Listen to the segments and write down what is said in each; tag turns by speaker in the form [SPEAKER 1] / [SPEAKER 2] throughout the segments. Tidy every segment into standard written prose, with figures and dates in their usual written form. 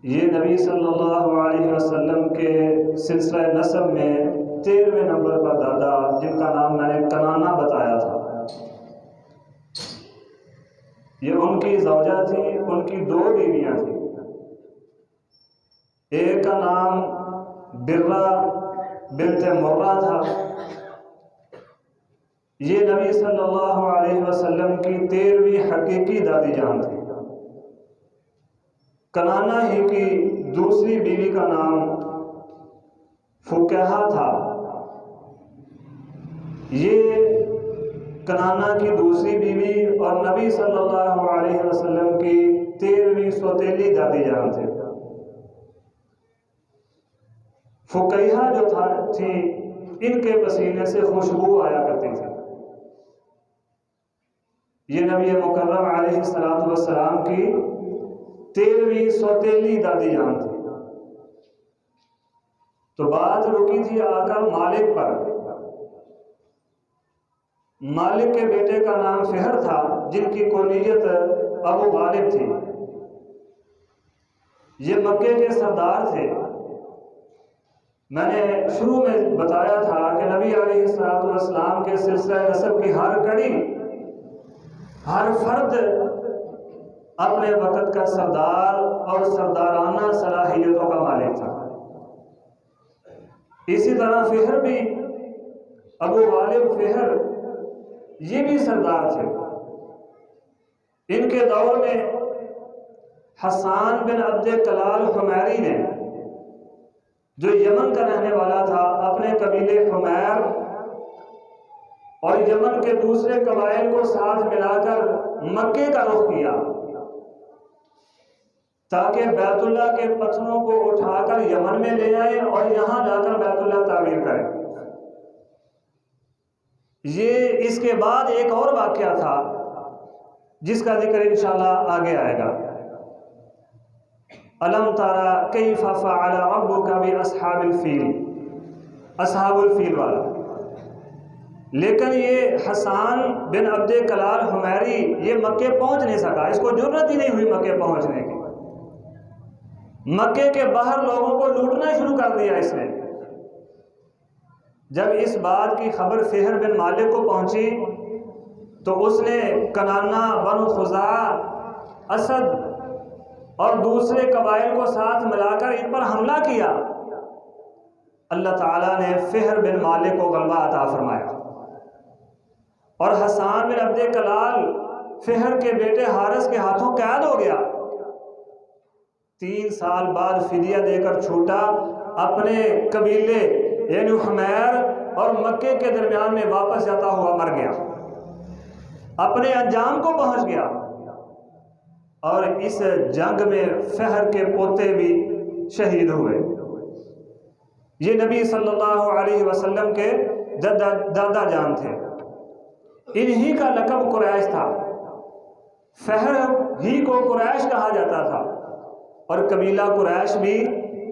[SPEAKER 1] یہ نبی صلی اللہ علیہ وسلم کے سلسلہ نسب میں 13ویں نمبر پر دادا، جن کا نام میں نے کنانہ بتایا تھا، یہ ان کی زوجہ تھی، ان کی 2 بیویاں تھیں۔ ایک کا نام برہ بنت مرہ تھا، یہ نبی صلی اللہ علیہ وسلم کی 13ویں حقیقی دادی جان تھی۔ کنانہ ہی کی دوسری بیوی کا نام فکیہہ تھا، یہ کنانہ کی دوسری بیوی اور نبی صلی اللہ علیہ وسلم کی 13ویں سوتیلی دادی جان تھے۔ فکیہہ جو تھی، ان کے پسینے سے خوشبو آیا کرتی تھی۔ یہ نبی مکرم علیہ السلام کی 13ویں سوتیلی دادی جان تھی۔ تو بات رکی تھی آ کر مالک پر۔ مالک کے بیٹے کا نام فہر تھا، جن کی کنیت ابو غالب تھی۔ یہ مکے کے سردار تھے۔ میں نے شروع میں بتایا تھا کہ نبی علیہ السلام کے سلسلہ نسب کی ہر کڑی، ہر فرد اپنے وقت کا سردار اور سردارانہ صلاحیتوں کا مالک تھا۔ اسی طرح فہر بھی، ابو غالب فہر، یہ بھی سردار تھے۔ ان کے دور میں حسان بن عبد کلال حمیری نے، جو یمن کا رہنے والا تھا، اپنے قبیلے حمیر اور یمن کے دوسرے قبائل کو ساتھ ملا کر مکے کا رخ کیا، تاکہ بیت اللہ کے پتھروں کو اٹھا کر یمن میں لے آئے اور یہاں لا کر بیت اللہ تعمیر کریں۔ یہ اس کے بعد ایک اور واقعہ تھا جس کا ذکر انشاءاللہ آگے آئے گا۔ الم تری کیف فعل ربک باصحاب الفیل، اصحاب الفیل والا۔ لیکن یہ حسان بن عبد کلال حمیری یہ مکے پہنچ نہیں سکا، اس کو جرأت ہی نہیں ہوئی مکے پہنچنے کی۔ مکے کے باہر لوگوں کو لوٹنا شروع کر دیا اس نے۔ جب اس بات کی خبر فہر بن مالک کو پہنچی تو اس نے کنانہ، بنو خزاعہ، اسد اور دوسرے قبائل کو ساتھ ملا کر ان پر حملہ کیا۔ اللہ تعالیٰ نے فہر بن مالک کو غلبہ عطا فرمایا، اور حسان بن عبد کلال فہر کے بیٹے حارث کے ہاتھوں قید ہو گیا۔ 3 سال بعد فدیہ دے کر چھوٹا، اپنے قبیلے یعنی حمیر اور مکے کے درمیان میں واپس جاتا ہوا مر گیا، اپنے انجام کو پہنچ گیا۔ اور اس جنگ میں فہر کے پوتے بھی شہید ہوئے۔ یہ نبی صلی اللہ علیہ وسلم کے دادا جان تھے۔ انہی کا لقب قریش تھا۔ فہر ہی کو قریش کہا جاتا تھا، اور قبیلہ قریش بھی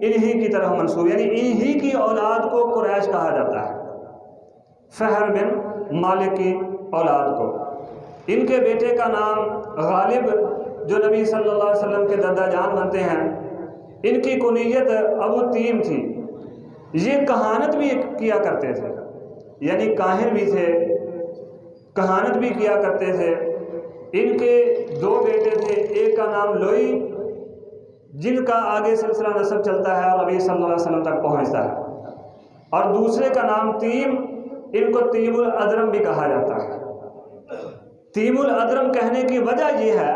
[SPEAKER 1] انہی کی طرف منسوب، یعنی انہی کی اولاد کو قریش کہا جاتا ہے، فہر بن مالک کی اولاد کو۔ ان کے بیٹے کا نام غالب، جو نبی صلی اللہ علیہ وسلم کے دادا جان بنتے ہیں، ان کی کنیت ابو تیم تھی۔ یہ کہانت بھی کیا کرتے تھے، یعنی کاہن بھی تھے، کہانت بھی کیا کرتے تھے۔ ان کے 2 بیٹے تھے، ایک کا نام لوئی، جن کا آگے سلسلہ نسب چلتا ہے اور نبی صلی اللہ علیہ وسلم تک پہنچتا ہے، اور دوسرے کا نام تیم، ان کو تیم الادرم بھی کہا جاتا ہے۔ تیم الادرم کہنے کی وجہ یہ ہے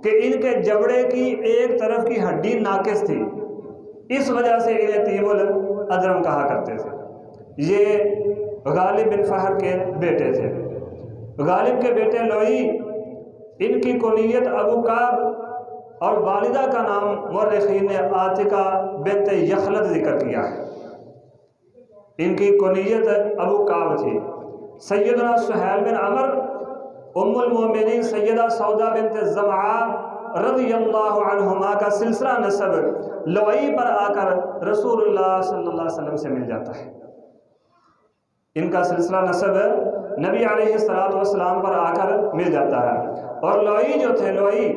[SPEAKER 1] کہ ان کے جبڑے کی ایک طرف کی ہڈی ناقص تھی، اس وجہ سے انہیں تیم الادرم کہا کرتے تھے۔ یہ غالب بن فہر کے بیٹے تھے۔ غالب کے بیٹے لوئی، ان کی کنیت ابو کعب اور والدہ کا نام مورخین نے عاتقہ بنت یخلد ذکر کیا ہے۔ ان کی کنیت ابو کعب تھی۔ سیدنا سہیل بن عمر، ام المومنین سیدہ سودا بنت زمعہ رضی اللہ عنہما کا سلسلہ نسب لوئی پر آ کر رسول اللہ صلی اللہ علیہ وسلم سے مل جاتا ہے۔ ان کا سلسلہ نسب نبی علیہ السلام پر آ کر مل جاتا ہے۔ اور لوئی جو تھے، لوئی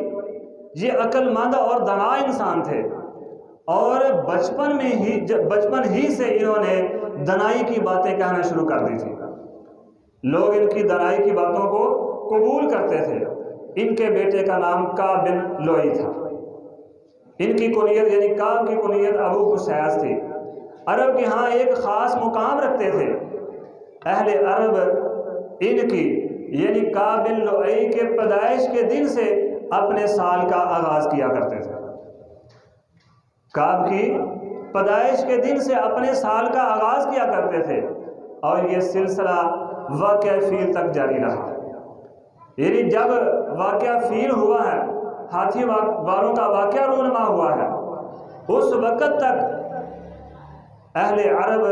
[SPEAKER 1] یہ عقل مند اور دانا انسان تھے، اور بچپن ہی سے انہوں نے دنائی کی باتیں کہنا شروع کر دی تھی۔ لوگ ان کی دنائی کی باتوں کو قبول کرتے تھے۔ ان کے بیٹے کا نام کعب بن لؤی تھا۔ ان کی کنیت یعنی کعب کی کنیت ابو قصیص تھی۔ عرب کے ہاں ایک خاص مقام رکھتے تھے۔ اہل عرب ان کی یعنی کعب بن لؤی کے پیدائش کے دن سے اپنے سال کا آغاز کیا کرتے تھے۔ کعب کی پیدائش کے دن سے اپنے سال کا آغاز کیا کرتے تھے، اور یہ سلسلہ واقعہ فیل تک جاری رہا۔ یعنی جب واقعہ فیل ہوا ہے، ہاتھی والوں کا واقعہ رونما ہوا ہے، اس وقت تک اہل عرب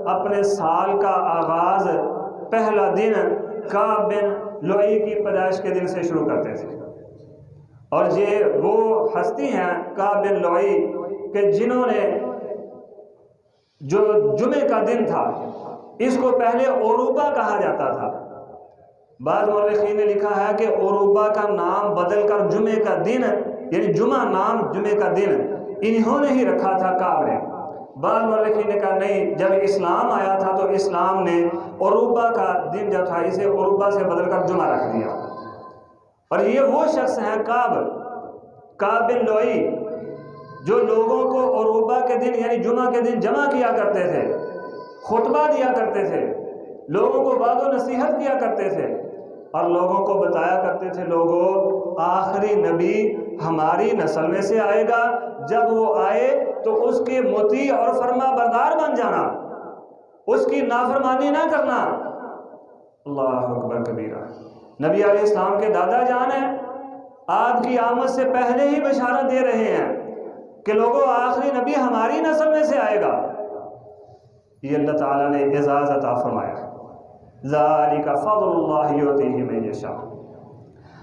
[SPEAKER 1] اپنے سال کا آغاز پہلا دن کعب بن لؤی کی پیدائش کے دن سے شروع کرتے تھے۔ اور یہ وہ ہستی ہیں کعب بن لؤی کہ جنہوں نے جو جمعے کا دن تھا اس کو پہلے عروبہ کہا جاتا تھا۔ بعض مورخین نے لکھا ہے کہ عروبہ کا نام بدل کر جمعے کا دن یعنی جمعہ نام جمعے کا دن انہوں نے ہی رکھا تھا کعب نے۔ بعض مورخین نے کہا نہیں، جب اسلام آیا تھا تو اسلام نے عروبہ کا دن جو تھا اسے عروبہ سے بدل کر جمعہ رکھ دیا۔ اور یہ وہ شخص ہیں کعب بن لؤی جو لوگوں کو عروبہ کے دن یعنی جمعہ کے دن جمع کیا کرتے تھے، خطبہ دیا کرتے تھے، لوگوں کو وعظ و نصیحت کیا کرتے تھے، اور لوگوں کو بتایا کرتے تھے لوگوں آخری نبی ہماری نسل میں سے آئے گا، جب وہ آئے تو اس کے مطیع اور فرما بردار بن جانا، اس کی نافرمانی نہ کرنا۔ اللہ اکبر کبیرہ۔ نبی علیہ السلام کے دادا جان ہیں، آپ کی آمد سے پہلے ہی بشارت دے رہے ہیں کہ لوگوں آخری نبی ہماری نسل میں سے آئے گا۔ یہ اللہ تعالیٰ نے اعزاز عطا فرمایا، ذالک فضل اللہ یؤتیہ من یشاء۔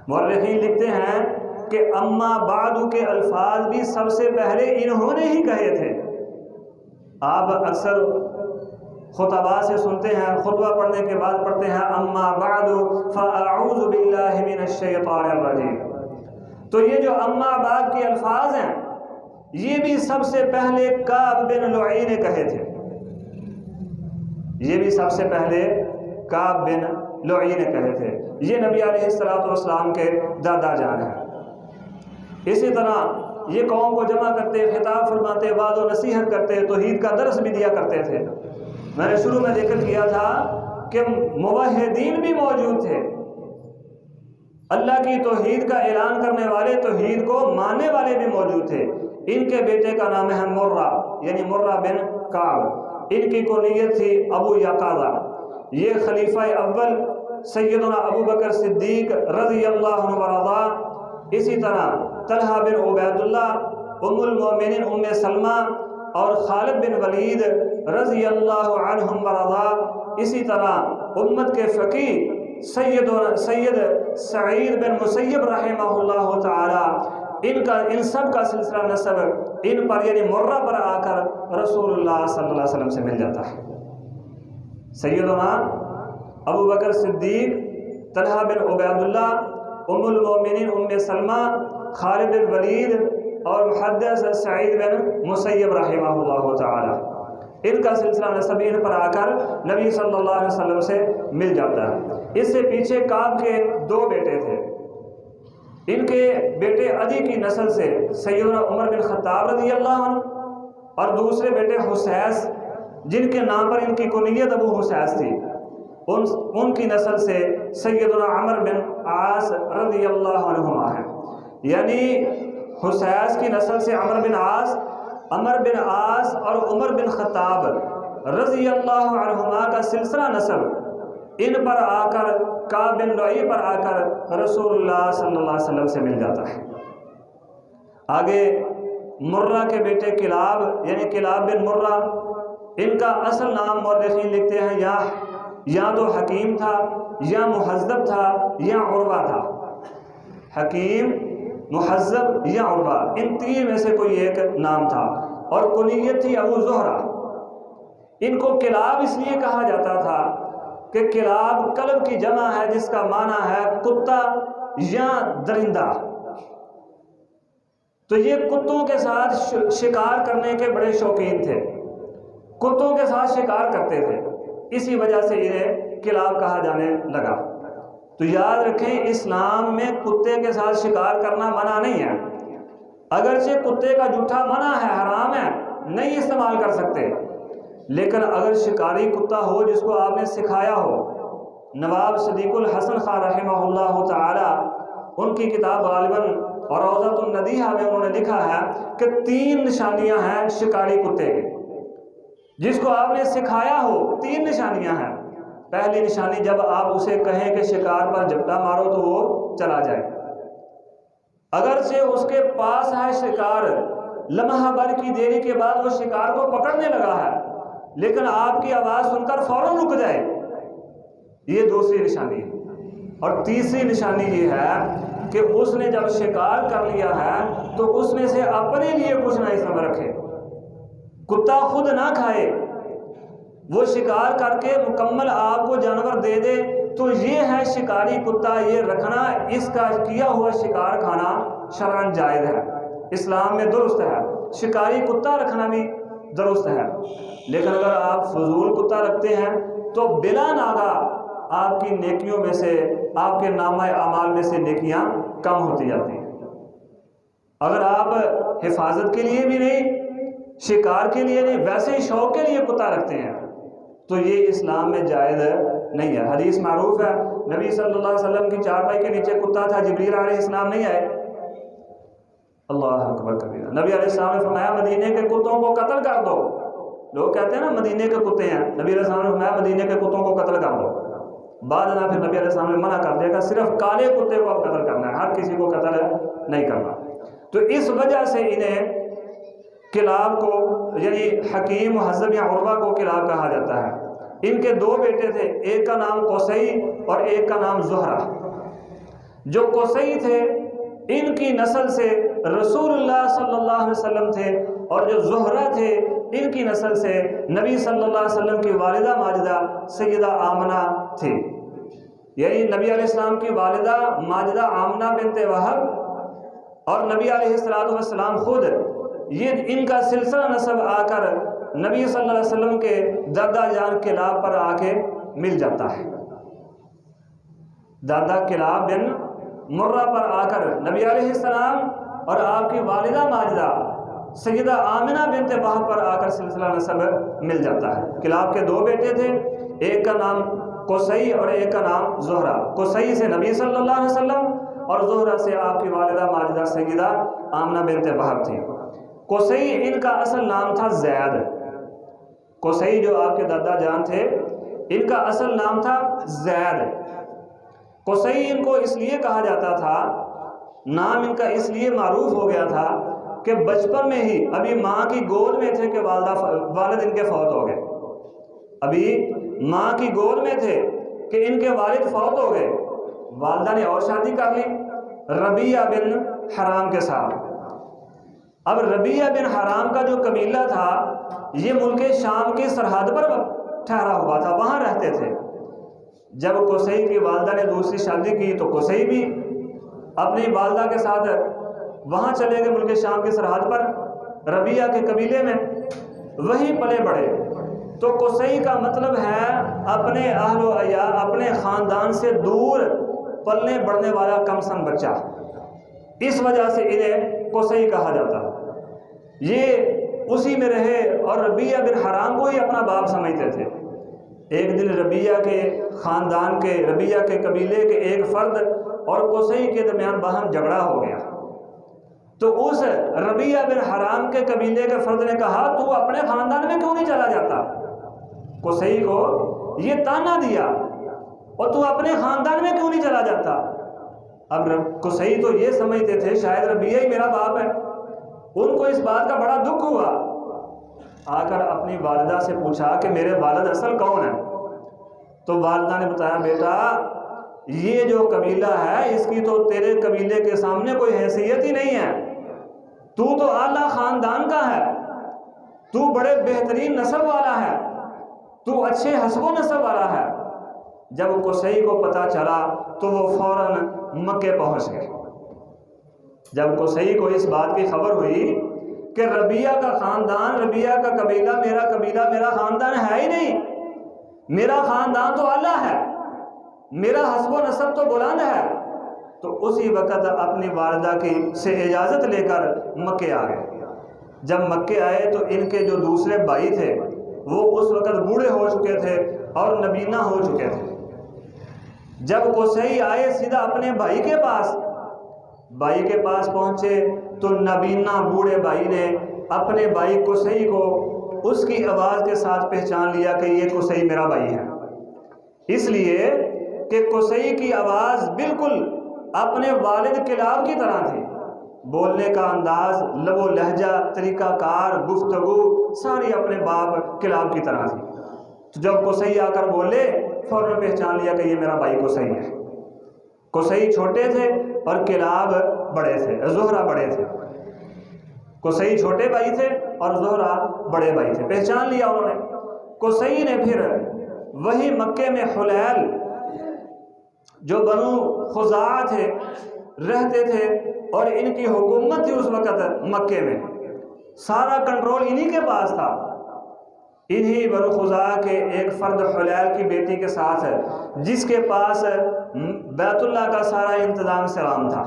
[SPEAKER 1] مورخین لکھتے ہیں کہ اما بعد کے الفاظ بھی سب سے پہلے انہوں نے ہی کہے تھے۔ آپ اکثر خطباء سے سنتے ہیں، خطبہ پڑھنے کے بعد پڑھتے ہیں اما بعد فاعوذ باللہ من الشیطان الرجیم۔ تو یہ جو اما بعد کے الفاظ ہیں یہ بھی سب سے پہلے کعب بن لؤی نے کہے تھے، یہ بھی سب سے پہلے کعب بن لؤی نے کہے تھے۔ یہ نبی علیہ السلام کے دادا جان ہیں۔ اسی طرح یہ قوم کو جمع کرتے، خطاب فرماتے، وعظ و نصیحت کرتے، توحید کا درس بھی دیا کرتے تھے۔ میں نے شروع میں ذکر کیا تھا کہ موحدین بھی موجود تھے، اللہ کی توحید کا اعلان کرنے والے، توحید کو ماننے والے بھی موجود تھے۔ ان کے بیٹے کا نام ہے مرہ یعنی مرہ بن کعب۔ ان کی کنیت تھی ابو یقاظہ۔ یہ خلیفہ اول سیدنا ابو بکر صدیق رضی اللہ عنہ ورضا، اسی طرح طلحہ بن عبید اللہ، ام المؤمنین ام سلمہ اور خالد بن ولید رضی اللہ عنہم ورضا، اسی طرح امت کے فقیہ سید سعید بن مسیب رحمہ اللہ تعالی، ان سب کا سلسلہ نسب ان پر یعنی مرہ پر آ کر رسول اللہ صلی اللہ علیہ وسلم سے مل جاتا ہے۔ سیدنا ابو بکر صدیق، طلحہ بن عبید اللہ، ام المؤمنین ام سلمہ، خالد بن ولید اور محدث سعید بن مسیب رحمہ اللہ تعالی، ان کا سلسلہ نسب ان پر آ کر نبی صلی اللہ علیہ وسلم سے مل جاتا ہے۔ اس سے پیچھے کعب کے دو بیٹے تھے۔ ان کے بیٹے عدی کی نسل سے سیدنا عمر بن خطاب رضی اللہ عنہ، اور دوسرے بیٹے حسیس جن کے نام پر ان کی کنیت ابو حسیس تھی، ان کی نسل سے سیدنا عمر بن عاص رضی اللہ عنہما ہے۔ یعنی حسیس کی نسل سے عمر بن عاص اور عمر بن خطاب رضی اللہ عنہما کا سلسلہ نسب ان پر آ کر کعب بن لؤی پر آ کر رسول اللہ صلی اللہ علیہ وسلم سے مل جاتا ہے۔ آگے مرہ کے بیٹے کلاب یعنی کلاب بن مرہ، ان کا اصل نام مورخین لکھتے ہیں یا تو حکیم تھا یا مہذب تھا یا عروہ تھا۔ حکیم، مہذب یا عروہ، ان تین میں سے کوئی ایک نام تھا، اور کنیت تھی ابو زہرہ۔ ان کو کلاب اس لیے کہا جاتا تھا کہ کلاب کلب کی جمع ہے جس کا معنی ہے کتا یا درندہ۔ تو یہ کتوں کے ساتھ شکار کرنے کے بڑے شوقین تھے، کتوں کے ساتھ شکار کرتے تھے، اسی وجہ سے انہیں کلاب کہا جانے لگا۔ تو یاد رکھیں اسلام میں کتے کے ساتھ شکار کرنا منع نہیں ہے، اگرچہ کتے کا جوٹھا منع ہے، حرام ہے، نہیں استعمال کر سکتے، لیکن اگر شکاری کتا ہو جس کو آپ نے سکھایا ہو، نواب صدیق الحسن خان رحمہ اللہ تعالی ان کی کتاب غالباً روضۃ الندیہ میں انہوں نے لکھا ہے کہ 3 نشانیاں ہیں شکاری کتے کی، جس کو آپ نے سکھایا ہو 3 نشانیاں ہیں۔ پہلی نشانی، جب آپ اسے کہیں کہ شکار پر جھپٹا مارو تو وہ چلا جائے، اگرچہ اس کے پاس ہے شکار، لمحہ بھر کی دیری کے بعد وہ شکار کو پکڑنے لگا ہے، لیکن آپ کی آواز سن کر فوراً رک جائے، یہ دوسری نشانی ہے۔ اور تیسری نشانی یہ ہے کہ اس نے جب شکار کر لیا ہے تو اس میں سے اپنے لیے کچھ نہ حصہ رکھے، کتا خود نہ کھائے، وہ شکار کر کے مکمل آپ کو جانور دے دے، تو یہ ہے شکاری کتا، یہ رکھنا، اس کا کیا ہوا شکار کھانا شرعاً جائز ہے، اسلام میں درست ہے، شکاری کتا رکھنا بھی درست ہے۔ لیکن اگر آپ فضول کتا رکھتے ہیں تو بلا ناغہ آپ کی نیکیوں میں سے، آپ کے نامہ اعمال میں سے نیکیاں کم ہوتی جاتی ہیں۔ اگر آپ حفاظت کے لیے بھی نہیں، شکار کے لیے نہیں، ویسے ہی شوق کے لیے کتا رکھتے ہیں تو یہ اسلام میں جائز نہیں ہے۔ حدیث معروف ہے، نبی صلی اللہ علیہ وسلم کی چارپائی کے نیچے کتا تھا، جبریل علیہ السلام نہیں آئے، اللہ اکبر کبیرہ، نبی علیہ السلام نے فرمایا مدینے کے کتوں کو قتل کر دو۔ لوگ کہتے ہیں نا مدینے کے کتے ہیں، نبی علیہ السلام نے فرمایا مدینے کے کتوں کو قتل کر دو۔ بعد نہ پھر نبی علیہ السلام نے منع کر دیا کہ صرف کالے کتے کو اب قتل کرنا ہے، ہر کسی کو قتل نہیں کرنا۔ تو اس وجہ سے انہیں کلاب کو، یعنی حکیم مہذب یا عروہ کو کلاب کہا جاتا ہے۔ ان کے 2 بیٹے تھے، ایک کا نام قصی اور ایک کا نام زہرہ۔ جو قصی تھے ان کی نسل سے رسول اللہ صلی اللہ علیہ وسلم تھے، اور جو زہرہ تھے ان کی نسل سے نبی صلی اللہ علیہ وسلم کی والدہ ماجدہ سیدہ آمنہ تھی، یعنی نبی علیہ السلام کی والدہ ماجدہ آمنہ بنت وہب اور نبی علیہ السلام خود، یہ ان کا سلسلہ نسب آ کر نبی صلی اللہ علیہ وسلم کے دادا جان کلاب پر آ کے مل جاتا ہے۔ دادا کلاب بن مرہ پر آ کر نبی علیہ السلام اور آپ کی والدہ ماجدہ سیدہ آمنہ بنت وہب پر آ کر سلسلہ نسب مل جاتا ہے۔ کلاب کے 2 بیٹے تھے، ایک کا نام قصی اور ایک کا نام زہرہ۔ قصی سے نبی صلی اللہ علیہ وسلم اور زہرہ سے آپ کی والدہ ماجدہ سیدہ آمنہ بنت وہب تھی۔ قصی ان کا اصل نام تھا زید، قصی جو آپ کے دادا جان تھے ان کا اصل نام تھا زید۔ قصی ان کو اس لیے کہا جاتا تھا، نام ان کا اس لیے معروف ہو گیا تھا کہ بچپن میں ہی ابھی ماں کی گود میں تھے کہ والد ان کے فوت ہو گئے، ابھی ماں کی گود میں تھے کہ ان کے والد فوت ہو گئے، والدہ نے اور شادی کر لی ربیہ بن حرام کے ساتھ۔ اب ربیہ بن حرام کا جو قبیلہ تھا یہ ملک شام کی سرحد پر ٹھہرا ہوا تھا، وہاں رہتے تھے۔ جب قصی کی والدہ نے دوسری شادی کی تو قصی بھی اپنی والدہ کے ساتھ وہاں چلے گئے ملک شام کی سرحد پر، ربیہ کے قبیلے میں، وہیں پلے بڑھے۔ تو قصی کا مطلب ہے اپنے اہل و عیال، اپنے خاندان سے دور پلنے بڑھنے والا کم سن بچہ، اس وجہ سے انہیں قصی کہا جاتا۔ یہ اسی میں رہے اور ربیہ بن حرام کو ہی اپنا باپ سمجھتے تھے۔ ایک دن ربیہ کے خاندان کے، ربیہ کے قبیلے کے ایک فرد اور قصی کے درمیان باہم جھگڑا ہو گیا، تو اس ربیہ بن حرام کے قبیلے کے فرد نے کہا تو اپنے خاندان میں کیوں نہیں چلا جاتا؟ قصی کو یہ تانا دیا، اور تو اپنے خاندان میں کیوں نہیں چلا جاتا؟ اب قصی تو یہ سمجھتے تھے شاید ربیہ ہی میرا باپ ہے، ان کو اس بات کا بڑا دکھ ہوا، آ کر اپنی والدہ سے پوچھا کہ میرے والد اصل کون ہیں؟ تو والدہ نے بتایا بیٹا یہ جو قبیلہ ہے اس کی تو تیرے قبیلے کے سامنے کوئی حیثیت ہی نہیں ہے، تو اعلیٰ خاندان کا ہے، تو بڑے بہترین نسب والا ہے، تو اچھے حسب و نسب والا ہے۔ جب قصی کو پتہ چلا تو وہ فوراً مکے پہنچ گئے، جب قصی کو اس بات کی خبر ہوئی کہ ربیہ کا خاندان، ربیہ کا قبیلہ، میرا خاندان ہے ہی نہیں، میرا خاندان تو اعلیٰ ہے، میرا حسب و نسب تو بلند ہے، تو اسی وقت اپنی والدہ کی سے اجازت لے کر مکے آ گئے۔ جب مکے آئے تو ان کے جو دوسرے بھائی تھے وہ اس وقت بوڑھے ہو چکے تھے اور نبینا ہو چکے تھے۔ جب قصی آئے سیدھا اپنے بھائی کے پاس پہنچے تو نبینا بوڑھے بھائی نے اپنے بھائی قصی کو اس کی آواز کے ساتھ پہچان لیا کہ یہ قصی میرا بھائی ہے، اس لیے کہ قصی کی آواز بالکل اپنے والد کلاب کی طرح تھی، بولنے کا انداز، لب و لہجہ، طریقہ کار، گفتگو ساری اپنے باپ کلاب کی طرح تھی۔ تو جب قصی آ کر بولے فوراً پہچان لیا کہ یہ میرا بھائی قصی ہے۔ قصی چھوٹے تھے اور کلاب بڑے تھے، زہرہ بڑے تھے۔ قصی چھوٹے بھائی تھے اور زہرہ بڑے بھائی تھے، پہچان لیا انہوں نے۔ قصی نے پھر وہی مکے میں حلیل جو بنو خزاعہ تھے رہتے تھے اور ان کی حکومت تھی اس وقت مکے میں، سارا کنٹرول انہی کے پاس تھا۔ انہی بنو خزاعہ کے ایک فرد حلیل کی بیٹی کے ساتھ جس کے پاس بیت اللہ کا سارا انتظام سلام تھا،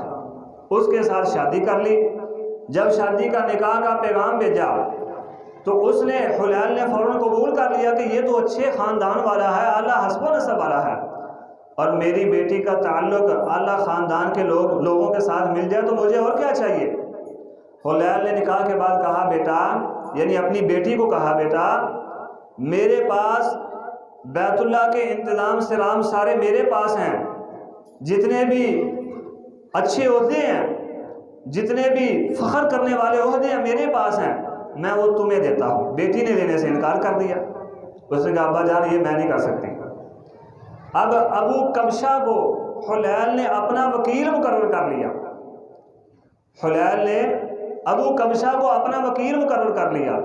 [SPEAKER 1] اس کے ساتھ شادی کر لی۔ جب شادی کا نکاح کا پیغام بھیجا تو اس نے حلیل نے فوراً قبول کر لیا کہ یہ تو اچھے خاندان والا ہے، اعلیٰ حسب و نسب والا ہے، اور میری بیٹی کا تعلق اعلیٰ خاندان کے لوگوں کے ساتھ مل جائے تو مجھے اور کیا چاہیے۔ حلیل نے نکاح کے بعد کہا بیٹا، یعنی اپنی بیٹی کو کہا بیٹا میرے پاس بیت اللہ کے انتظام سلام سارے میرے پاس ہیں، جتنے بھی اچھے عہدے ہیں، جتنے بھی فخر کرنے والے عہدے ہیں میرے پاس ہیں، میں وہ تمہیں دیتا ہوں۔ بیٹی نے لینے سے انکار کر دیا، اس نے کہا ابا جان یہ میں نہیں کر سکتی۔ اب ابو کبشہ کو حلیل نے اپنا وکیل مقرر کر لیا، حلیل نے ابو کبشہ کو اپنا وکیل مقرر کر لیا۔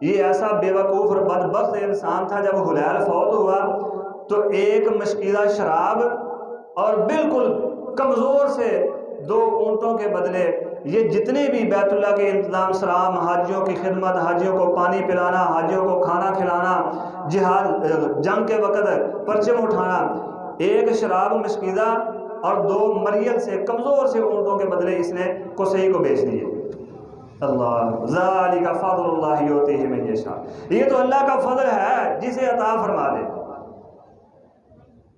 [SPEAKER 1] یہ ایسا بے وقوف اور بدبخت انسان تھا، جب حلیل فوت ہوا تو ایک مشکیزہ شراب اور بالکل کمزور سے 2 اونٹوں کے بدلے یہ جتنے بھی بیت اللہ کے انتظام سلام، حاجیوں کی خدمت، حاجیوں کو پانی پلانا، حاجیوں کو کھانا کھلانا، جہاد جنگ کے وقت پرچم اٹھانا، ایک شراب مشکیزہ اور 2 مریل سے کمزور سے اونٹوں کے بدلے اس نے قصی کو بیچ دیے۔ اللہ ذالک فضل اللہ یؤتیہ من یشاء، یہ تو اللہ کا فضل ہے جسے عطا فرما دے۔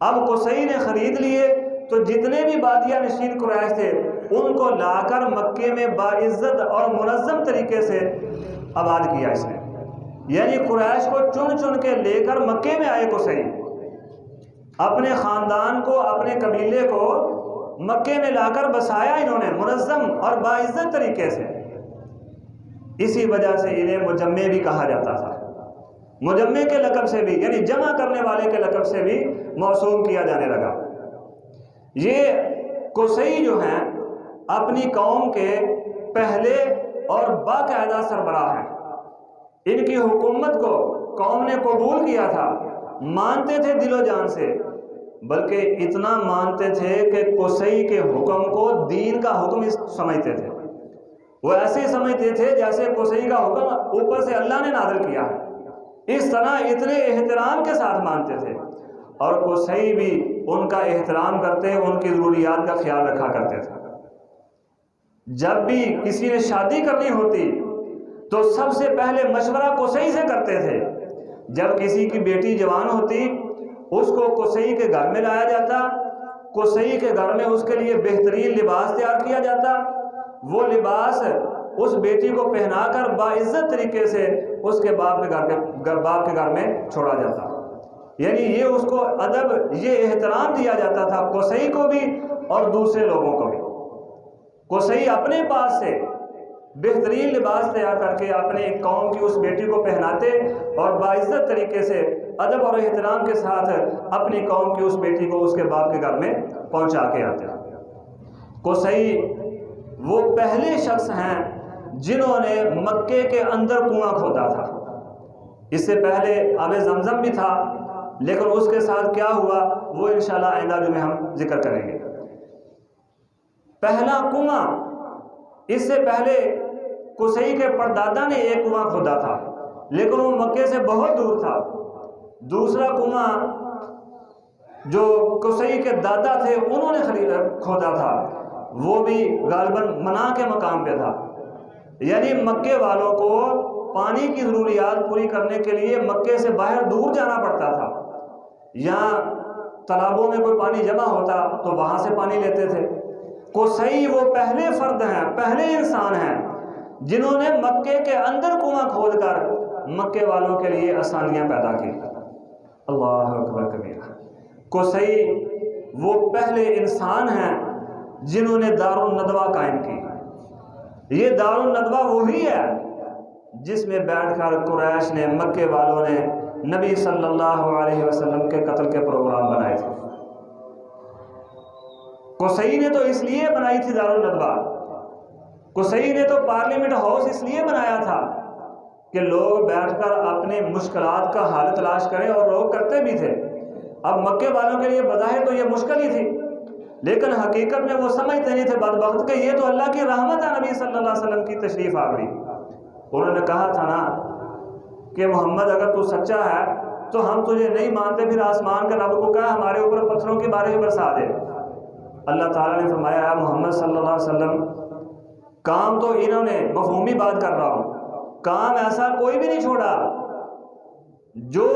[SPEAKER 1] اب قصی نے خرید لیے تو جتنے بھی بادیہ نشین قریش تھے ان کو لا کر مکے میں باعزت اور منظم طریقے سے آباد کیا اس نے، یعنی قریش کو چن چن کے لے کر مکے میں آئے قصی، اپنے خاندان کو، اپنے قبیلے کو مکے میں لا کر بسایا انہوں نے منظم اور باعزت طریقے سے۔ اسی وجہ سے انہیں مجمع بھی کہا جاتا تھا، مجمع کے لقب سے بھی، یعنی جمع کرنے والے کے لقب سے بھی موسوم کیا جانے لگا۔ یہ قصی جو ہیں اپنی قوم کے پہلے اور باقاعدہ سربراہ ہیں، ان کی حکومت کو قوم نے قبول کیا تھا، مانتے تھے دل و جان سے، بلکہ اتنا مانتے تھے کہ قصی کے حکم کو دین کا حکم سمجھتے تھے۔ وہ ایسے سمجھتے تھے جیسے قصی کا حکم اوپر سے اللہ نے نازل کیا ہے، اس طرح اتنے احترام کے ساتھ مانتے تھے، اور قصی بھی ان کا احترام کرتے، ان کی ضروریات کا خیال رکھا کرتے تھے۔ جب بھی کسی نے شادی کرنی ہوتی تو سب سے پہلے مشورہ قصی سے کرتے تھے۔ جب کسی کی بیٹی جوان ہوتی اس کو قصی کے گھر میں لایا جاتا، قصی کے گھر میں اس کے لیے بہترین لباس تیار کیا جاتا، وہ لباس اس بیٹی کو پہنا کر باعزت طریقے سے اس کے باپ کے گھر میں چھوڑا جاتا، یعنی یہ اس کو ادب، یہ احترام دیا جاتا تھا قصی کو بھی اور دوسرے لوگوں کو بھی۔ قصی اپنے پاس سے بہترین لباس تیار کر کے اپنے قوم کی اس بیٹی کو پہناتے اور باعزت طریقے سے ادب اور احترام کے ساتھ اپنی قوم کی اس بیٹی کو اس کے باپ کے گھر میں پہنچا کے آتے۔ قصی وہ پہلے شخص ہیں جنہوں نے مکے کے اندر کنواں کھودا تھا۔ اس سے پہلے آب زمزم بھی تھا، لیکن اس کے ساتھ کیا ہوا وہ انشاءاللہ آئندہ جمعے ہم ذکر کریں گے۔ پہلا کنواں اس سے پہلے قصی کے پردادا نے ایک کنواں کھودا تھا، لیکن وہ مکے سے بہت دور تھا۔ دوسرا کنواں جو قصی کے دادا تھے انہوں نے کھودا تھا، وہ بھی غالباً منا کے مقام پہ تھا۔ یعنی مکے والوں کو پانی کی ضروریات پوری کرنے کے لیے مکے سے باہر دور جانا پڑتا تھا۔ یہاں تالابوں میں کوئی پانی جمع ہوتا تو وہاں سے پانی لیتے تھے۔ قصی وہ پہلے فرد ہیں، پہلے انسان ہیں جنہوں نے مکے کے اندر کنواں کھود کر مکے والوں کے لیے آسانیاں پیدا کی۔ اللہ اکبر کبیرہ۔ قصی وہ پہلے انسان ہیں جنہوں نے دار الندوہ قائم کی۔ یہ دار الندوہ وہی ہے جس میں بیٹھ کر قریش نے، مکے والوں نے نبی صلی اللہ علیہ وسلم کے قتل کے پروگرام بنائے تھے۔ قصی نے تو اس لیے بنائی تھی دار الندوہ، قصی نے تو پارلیمنٹ ہاؤس اس لیے بنایا تھا کہ لوگ بیٹھ کر اپنے مشکلات کا حل تلاش کریں، اور لوگ کرتے بھی تھے۔ اب مکے والوں کے لیے بظاہر تو یہ مشکل ہی تھی، لیکن حقیقت میں وہ سمجھتے نہیں تھے بدبخت کہ یہ تو اللہ کی رحمت ہے، نبی صلی اللہ علیہ وسلم کی تشریف آوری۔ انہوں نے کہا تھا نا کہ محمد اگر تو سچا ہے تو ہم تجھے نہیں مانتے، پھر آسمان کے رب کو کہا ہمارے اوپر پتھروں کی بارش برسا دے۔ اللہ تعالیٰ نے فرمایا محمد صلی اللہ علیہ وسلم کام تو انہوں نے، مفہومی بات کر رہا ہوں، کام ایسا کوئی بھی نہیں چھوڑا جو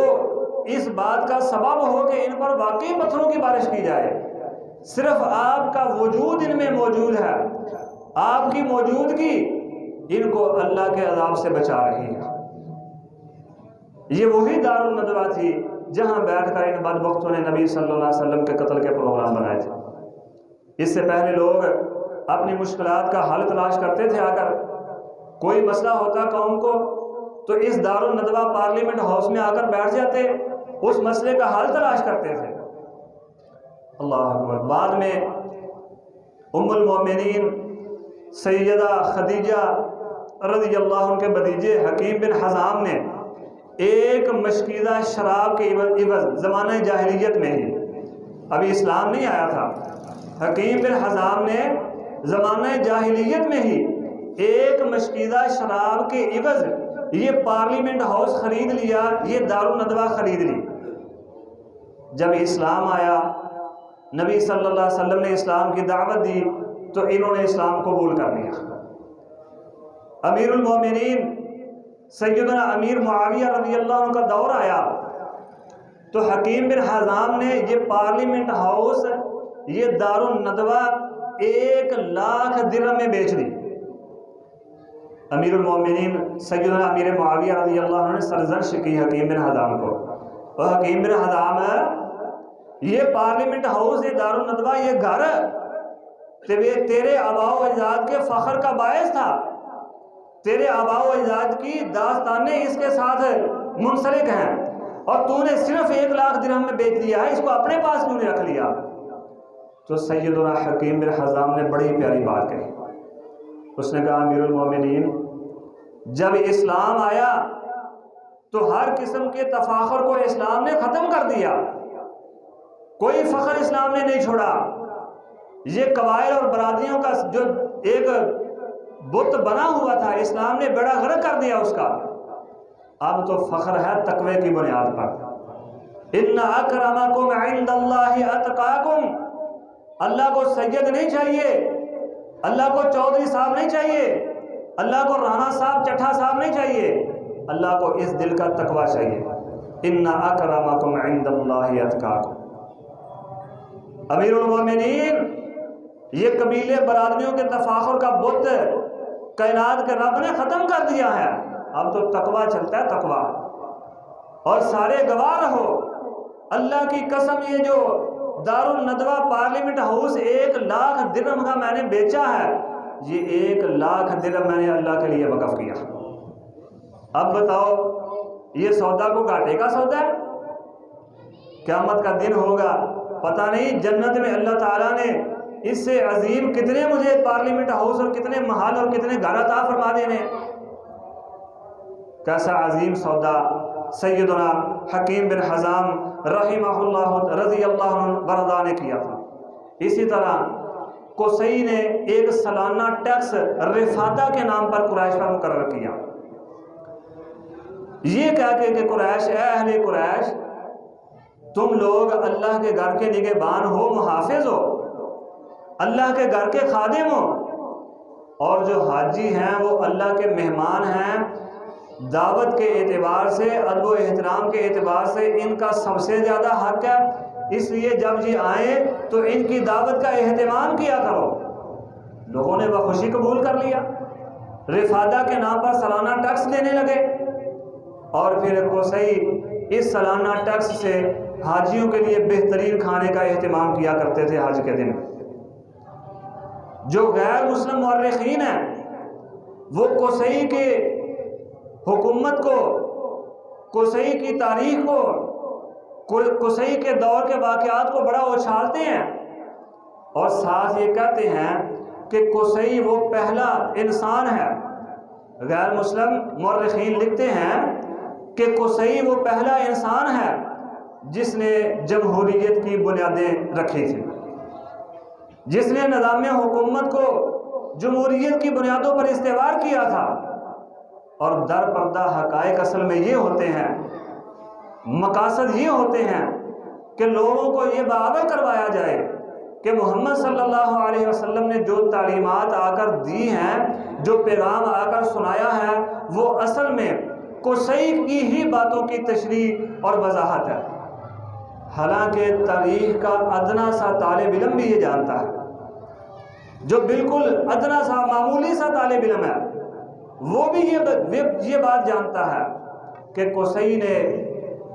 [SPEAKER 1] اس بات کا سبب ہو کہ ان پر واقعی پتھروں کی بارش کی جائے۔ صرف آپ کا وجود ان میں موجود ہے، آپ کی موجودگی ان کو اللہ کے عذاب سے بچا رہی ہے۔ یہ وہی دار الندوہ تھی جہاں بیٹھ کر ان بدبختوں نے نبی صلی اللہ علیہ وسلم کے قتل کے پروگرام بنائے تھے۔ اس سے پہلے لوگ اپنی مشکلات کا حل تلاش کرتے تھے، آ کر کوئی مسئلہ ہوتا قوم کو تو اس دار الندوہ پارلیمنٹ ہاؤس میں آ کر بیٹھ جاتے، اس مسئلے کا حل تلاش کرتے تھے۔ اللہ اکبر۔ بعد میں ام المومنین سیدہ خدیجہ رضی اللہ عنہ کے بھتیجے حکیم بن حزام نے ایک مشکیزہ شراب کے عوض زمانہ جاہلیت میں ہی، ابھی اسلام نہیں آیا تھا، حکیم بن حزام نے زمانہ جاہلیت میں ہی ایک مشکیزہ شراب کے عوض یہ پارلیمنٹ ہاؤس خرید لیا، یہ دار الندوہ خرید لی۔ جب اسلام آیا، نبی صلی اللہ علیہ وسلم نے اسلام کی دعوت دی تو انہوں نے اسلام قبول کر لیا۔ امیر المومنین سیدنا امیر معاویہ رضی اللہ عنہ کا دور آیا تو حکیم بن حزام نے یہ پارلیمنٹ ہاؤس، یہ دار الندوہ 1,00,000 درہم میں بیچ دی۔ امیر المومنین سیدنا امیر معاویہ رضی اللہ عنہ نے سرزنش کی حکیم بن حزام کو، اور حکیم بن حزام یہ پارلیمنٹ ہاؤس، یہ دار الندوہ، یہ گھر تیرے آباء و اجداد کے فخر کا باعث تھا، تیرے آباء و اجداد کی داستانیں اس کے ساتھ منسلک ہیں، اور تو نے صرف 1,00,000 درہم میں بیچ دیا ہے، اس کو اپنے پاس کیوں نے رکھ لیا؟ تو سیدنا حکیم بن حزام نے بڑی پیاری بات کہی، اس نے کہا امیر المومنین جب اسلام آیا تو ہر قسم کے تفاخر کو اسلام نے ختم کر دیا، کوئی فخر اسلام نے نہیں چھوڑا۔ یہ قبائل اور برادریوں کا جو ایک بت بنا ہوا تھا، اسلام نے بیڑا غرق کر دیا اس کا۔ اب تو فخر ہے تقوی کی بنیاد پر۔ ان اکرمکم عند اللہ اتقاکم، اللہ کو سید نہیں چاہیے، اللہ کو چودھری صاحب نہیں چاہیے، اللہ کو رانا صاحب چٹھا صاحب نہیں چاہیے، اللہ کو اس دل کا تقوی چاہیے۔ ان اکرمکم عند اللہ اتقاکم۔ امیر المومنین یہ قبیلے برادریوں کے تفاخر کا بت کائنات کے رب نے ختم کر دیا ہے، اب تو تقوی چلتا ہے، تقوی۔ اور سارے گواہ رہو، اللہ کی قسم یہ جو دار الندوہ پارلیمنٹ ہاؤس 1,00,000 درہم کا میں نے بیچا ہے، یہ 1,00,000 درہم میں نے اللہ کے لیے وقف کیا۔ اب بتاؤ یہ سودا کو گھاٹے کا سودا ہے؟ قیامت کا دن ہوگا، پتہ نہیں جنت میں اللہ تعالیٰ نے اس سے عظیم کتنے مجھے پارلیمنٹ ہاؤس اور کتنے محل اور کتنے گھر عطا فرما دینے۔ کیسا عظیم سودا سیدنا حکیم بن حزام رحمہ اللہ رضی اللہ عنہ بردا نے کیا تھا۔ اسی طرح قصی نے ایک سالانہ ٹیکس رفادہ کے نام پر قریش پر مقرر کیا، یہ کہہ کے کہ قریش، اے اہل قریش، تم لوگ اللہ کے گھر کے نگہبان ہو، محافظ ہو، اللہ کے گھر کے خادم ہو، اور جو حاجی ہیں وہ اللہ کے مہمان ہیں، دعوت کے اعتبار سے، ادب و احترام کے اعتبار سے ان کا سب سے زیادہ حق ہے، اس لیے جب یہ آئیں تو ان کی دعوت کا اہتمام کیا کرو۔ لوگوں نے بخوشی قبول کر لیا، رفادہ کے نام پر سالانہ ٹیکس دینے لگے، اور پھر قصی اس سالانہ ٹیکس سے حاجیوں کے لیے بہترین کھانے کا اہتمام کیا کرتے تھے حج کے دن۔ جو غیر مسلم مورخین ہیں وہ قصی کے حکومت کو، قصی کی تاریخ کو، قصی کے دور کے واقعات کو بڑا اچھالتے ہیں، اور ساتھ یہ کہتے ہیں کہ قصی وہ پہلا انسان ہے۔ غیر مسلم مورخین لکھتے ہیں کہ قصی وہ پہلا انسان ہے جس نے جمہوریت کی بنیادیں رکھی تھیں، جس نے نظام حکومت کو جمہوریت کی بنیادوں پر استوار کیا تھا۔ اور در پردہ حقائق اصل میں یہ ہوتے ہیں، مقاصد یہ ہوتے ہیں کہ لوگوں کو یہ باور کروایا جائے کہ محمد صلی اللہ علیہ وسلم نے جو تعلیمات آ کر دی ہیں، جو پیغام آ کر سنایا ہے، وہ اصل میں قصی کی ہی باتوں کی تشریح اور وضاحت ہے۔ حالانکہ تاریخ کا ادنا سا طالب علم بھی یہ جانتا ہے، جو بالکل ادنا سا معمولی سا طالب علم ہے، وہ بھی یہ بات جانتا ہے کہ قصی نے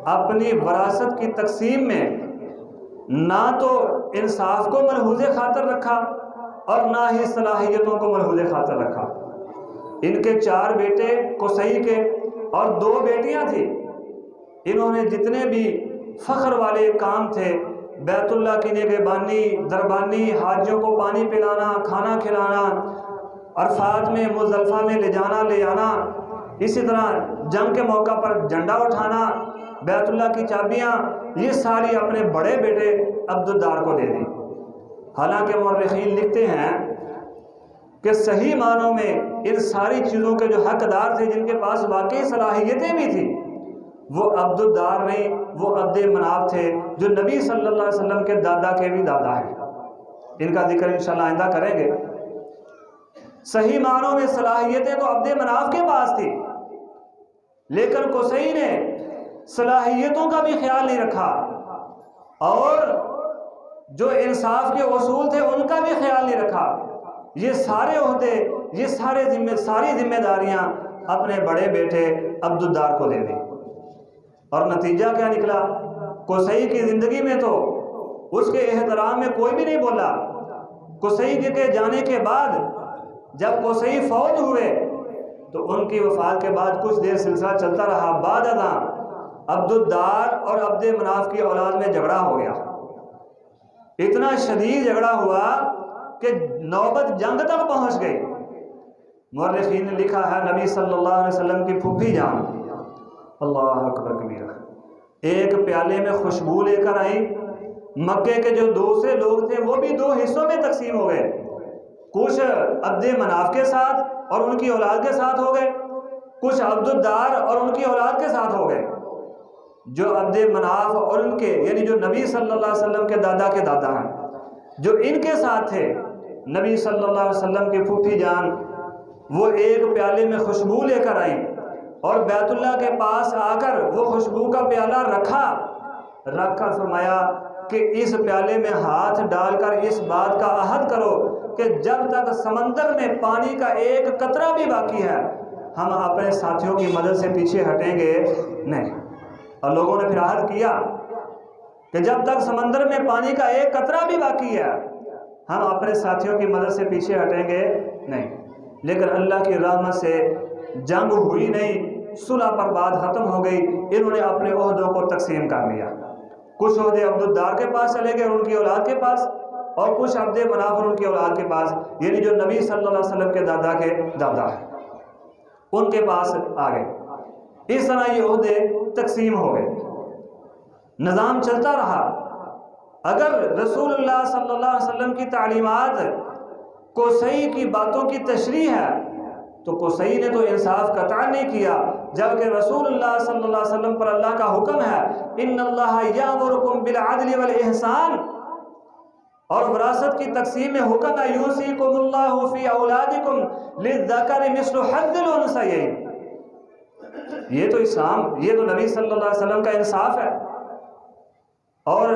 [SPEAKER 1] اپنی وراثت کی تقسیم میں نہ تو انصاف کو ملحوظ خاطر رکھا اور نہ ہی صلاحیتوں کو ملحوظ خاطر رکھا۔ ان کے 4 بیٹے قصی کے اور 2 بیٹیاں تھیں، انہوں نے جتنے بھی فخر والے کام تھے، بیت اللہ کی نگہبانی، دربانی، حاجیوں کو پانی پلانا، کھانا کھلانا، عرفات میں مزدلفہ میں لے جانا لے آنا، اسی طرح جنگ کے موقع پر جھنڈا اٹھانا، بیت اللہ کی چابیاں، یہ ساری اپنے بڑے بیٹے عبدالدار کو دے دی۔ حالانکہ مورخین لکھتے ہیں کہ صحیح معنوں میں ان ساری چیزوں کے جو حقدار تھے، جن کے پاس واقعی صلاحیتیں بھی تھیں، وہ عبدالدار نہیں، وہ عبد مناف تھے، جو نبی صلی اللہ علیہ وسلم کے دادا کے بھی دادا ہیں۔ ان کا ذکر انشاءاللہ آئندہ کریں گے۔ صحیح معنوں میں صلاحیتیں تو عبد مناف کے پاس تھی، لیکن قصی نے صلاحیتوں کا بھی خیال نہیں رکھا، اور جو انصاف کے اصول تھے ان کا بھی خیال نہیں رکھا۔ یہ سارے عہدے، یہ ساری ذمہ داریاں اپنے بڑے بیٹے عبدالدار کو دے دی، اور نتیجہ کیا نکلا؟ قصی کی زندگی میں تو اس کے احترام میں کوئی بھی نہیں بولا۔ قصی کے جانے کے بعد جب قصی فوت ہوئے تو ان کی وفات کے بعد کچھ دیر سلسلہ چلتا رہا، بعد ازاں عبدالدار اور عبد مناف کی اولاد میں جھگڑا ہو گیا، اتنا شدید جھگڑا ہوا کہ نوبت جنگ تک پہنچ گئی۔ مورخین نے لکھا ہے نبی صلی اللہ علیہ وسلم کی پھوپھی جان، اللہ اکبر کبیرہ، ایک پیالے میں خوشبو لے کر آئی۔ مکے کے جو دوسرے لوگ تھے وہ بھی 2 حصوں میں تقسیم ہو گئے، کچھ عبد مناف کے ساتھ اور ان کی اولاد کے ساتھ ہو گئے، کچھ عبدالدار اور ان کی اولاد کے ساتھ ہو گئے۔ جو عبد مناف اور ان کے، یعنی جو نبی صلی اللہ علیہ وسلم کے دادا کے دادا ہیں، جو ان کے ساتھ تھے، نبی صلی اللہ علیہ وسلم کی پھوپھی جان، وہ ایک پیالے میں خوشبو لے کر آئیں اور بیت اللہ کے پاس آ کر وہ خوشبو کا پیالہ رکھ کر فرمایا کہ اس پیالے میں ہاتھ ڈال کر اس بات کا عہد کرو کہ جب تک سمندر میں پانی کا ایک قطرہ بھی باقی ہے ہم اپنے ساتھیوں کی مدد سے پیچھے ہٹیں گے نہیں۔ اور لوگوں نے پھر عہد کیا کہ جب تک سمندر میں پانی کا ایک قطرہ بھی باقی ہے ہم اپنے ساتھیوں کی مدد سے پیچھے ہٹیں گے نہیں۔ لیکن اللہ کی رحمت سے جنگ ہوئی نہیں، صلح پر بات ختم ہو گئی، انہوں نے اپنے عہدوں کو تقسیم کر لیا۔ کچھ عہدے عبدالدار کے پاس چلے گئے اور ان کی اولاد کے پاس، اور کچھ عبد مناف اور ان کی اولاد کے پاس، یعنی جو نبی صلی اللہ علیہ وسلم کے دادا کے دادا ہیں ان کے پاس آ گئے۔ اس طرح یہ عہدے تقسیم ہو گئے، نظام چلتا رہا۔ اگر رسول اللہ صلی اللہ علیہ وسلم کی تعلیمات قصی کی باتوں کی تشریح ہے، تو قصی نے تو انصاف قطعا نہیں کیا، جبکہ رسول اللہ صلی اللہ علیہ وسلم پر اللہ کا حکم ہے ان اللہ یامرکم بالعدل والاحسان، اور وراثت کی تقسیم میں حکم ہے یوصیکم اللہ فی اولادکم للذکر مثل حظ الانثیین۔ یہ تو اسلام، یہ تو نبی صلی اللہ علیہ وسلم کا انصاف ہے۔ اور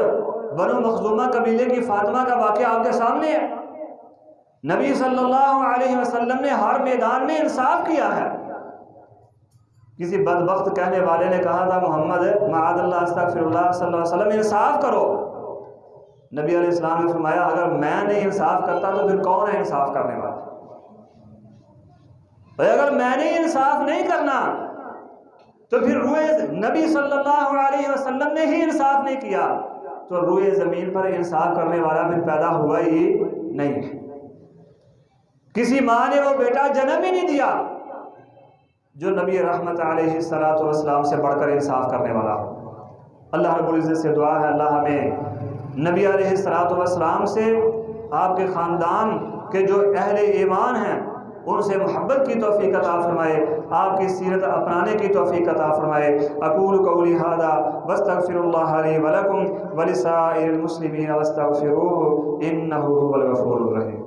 [SPEAKER 1] بنو مخزومہ قبیلے کی فاطمہ کا واقعہ آپ کے سامنے ہے، نبی صلی اللہ علیہ وسلم نے ہر میدان میں انصاف کیا ہے۔ کسی بدبخت کہنے والے نے کہا تھا محمد معاذ اللہ استغفر اللہ صلی اللہ علیہ وسلم انصاف کرو، نبی علیہ السلام نے فرمایا اگر میں نہیں انصاف کرتا تو پھر کون ہے انصاف کرنے والا؟ اور اگر میں نے انصاف نہیں کرنا تو پھر روئے نبی صلی اللہ علیہ وسلم نے ہی انصاف نہیں کیا تو روئے زمین پر انصاف کرنے والا پھر پیدا ہوا ہی نہیں۔ کسی ماں نے وہ بیٹا جنم ہی نہیں دیا جو نبی رحمت علیہ السلام سے بڑھ کر انصاف کرنے والا ہو۔ اللہ رب العزت سے دعا ہے اللہ ہمیں نبی علیہ السلام سے، آپ کے خاندان کے جو اہل ایمان ہیں ان سے محبت کی توفیق عطا فرمائے، آپ کی سیرت اپنانے کی توفیق عطا فرمائے۔ اقول قولی ھذا واستغفر اللہ لی ولکم ولسائر المسلمین واستغفروہ انہ ھو الغفور الرحیم۔